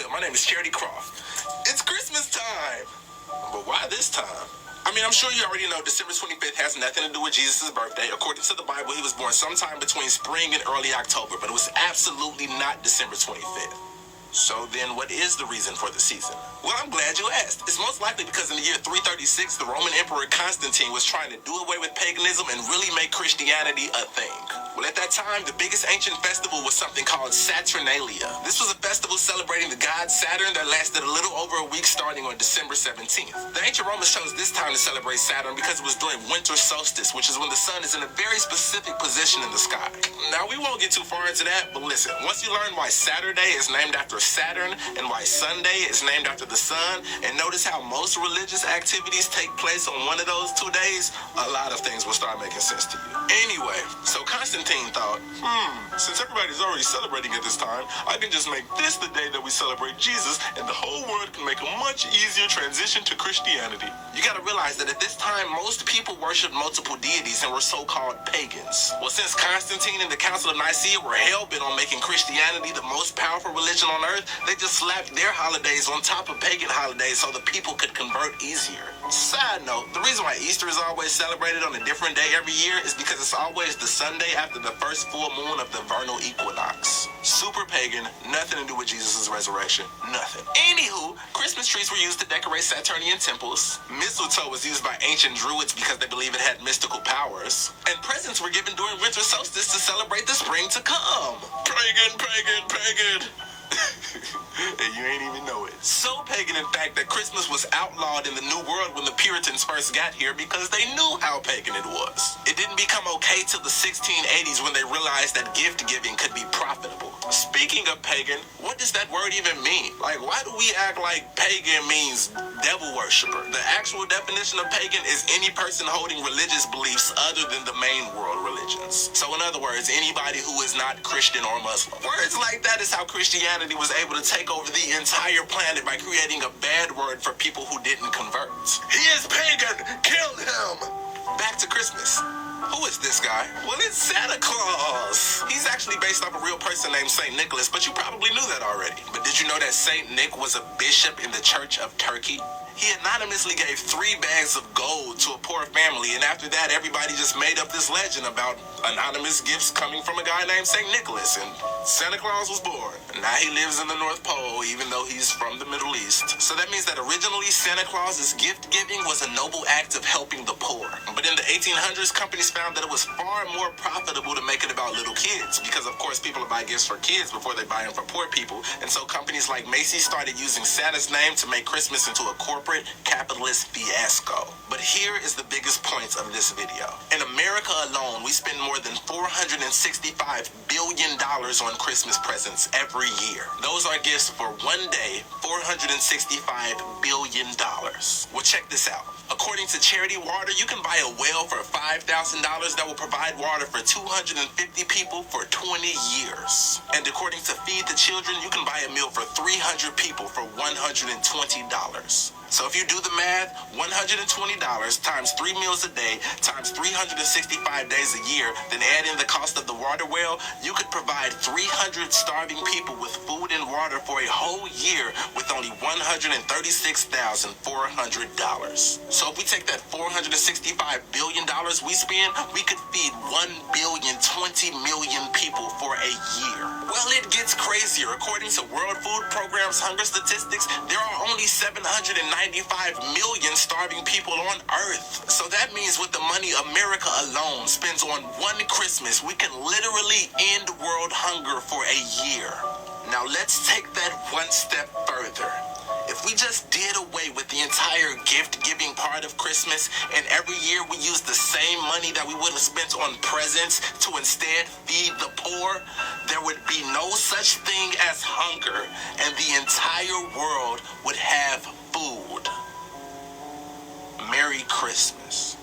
My name is Charity Croft. It's Christmas time! But why this time? I mean, I'm sure you already know December 25th has nothing to do with Jesus' birthday. According to the Bible, he was born sometime between spring and early October, but it was absolutely not December 25th. So then what is the reason for the season? Well, I'm glad you asked. It's most likely because in the year 336, the Roman Emperor Constantine was trying to do away with paganism and really make Christianity a thing. Well, at that time, the biggest ancient festival was something called Saturnalia. This was a festival celebrating the god Saturn that lasted a little over a week starting on December 17th. The ancient Romans chose this time to celebrate Saturn because it was during winter solstice, which is when the sun is in a very specific position in the sky. Now, we won't get too far into that, but listen, once you learn why Saturday is named after Saturn and why Sunday is named after the sun, and notice how most religious activities take place on one of those 2 days, a lot of things will start making sense to you. Anyway, so Constantine thought, since everybody's already celebrating at this time, I can just make this the day that we celebrate Jesus, and the whole world can make a much easier transition to Christianity. You gotta realize that at this time, most people worshiped multiple deities and were so-called pagans. Well, since Constantine and the Council of Nicaea were hell-bent on making Christianity the most powerful religion on earth, they just slapped their holidays on top of pagan holidays so the people could convert easier. Side note, the reason why Easter is always celebrated on a different day every year is because it's always the Sunday after the first full moon of the vernal equinox. Super pagan, nothing to do with Jesus' resurrection, nothing. Anywho, Christmas trees were used to decorate Saturnian temples. Mistletoe was used by ancient Druids because they believe it had mystical powers. And presents were given during winter solstice to celebrate the spring to come. Pagan, pagan, pagan. And you ain't even know it. So pagan, in fact, that Christmas was outlawed in the New World when the Puritans first got here because they knew how pagan it was. It didn't become okay till the 1680s when they realized that gift giving could be profitable. Speaking of pagan, what does that word even mean? Like, why do we act like pagan means devil worshiper? The actual definition of pagan is any person holding religious beliefs other than the main world religions. So in other words, anybody who is not Christian or Muslim. Words like that is how Christianity was able to take over the entire planet by creating a bad word for people who didn't convert. He is pagan! Kill him! Back to Christmas. Who is this guy? Well, it's Santa Claus. He's actually based off a real person named St. Nicholas, but you probably knew that already. But did you know that St. Nick was a bishop in the Church of Turkey? He anonymously gave 3 bags of gold to a poor family, and after that, everybody just made up this legend about anonymous gifts coming from a guy named St. Nicholas, and Santa Claus was born. Now he lives in the North Pole, even though he's from the Middle East. So that means that originally Santa Claus's gift giving was a noble act of helping the poor. But in the 1800s, companies found that it was far more profitable to make it about little kids, because of course people buy gifts for kids before they buy them for poor people. And so companies like Macy's started using Santa's name to make Christmas into a corporate capitalist fiasco. But here is the biggest point of this video. In America alone, we spend more than $465 billion on Christmas presents every year. Those are gifts for one day, $465 billion. Well, check this out. According to Charity Water, you can buy a well for $5,000 that will provide water for 250 people for 20 years. And according to Feed the Children, you can buy a meal for 300 people for $120. So if you do the math, $120 times 3 meals a day times 365 days a year, then add in the cost of the water well, you could provide 300 starving people with food and water for a whole year with only $136,400. So if we take that $465 billion we spend, we could feed 1,020,000,000 people for a year. Well, it gets crazier. According to World Food Program's hunger statistics, there are only 795 million starving people on Earth. So that means with the money America alone spends on one Christmas, we can literally end world hunger for a year. Now let's take that one step further. If we just did away with the entire gift-giving part of Christmas, and every year we use the same money that we would have spent on presents to instead feed the poor, there would be no such thing as hunger, and the entire world would have food. Merry Christmas.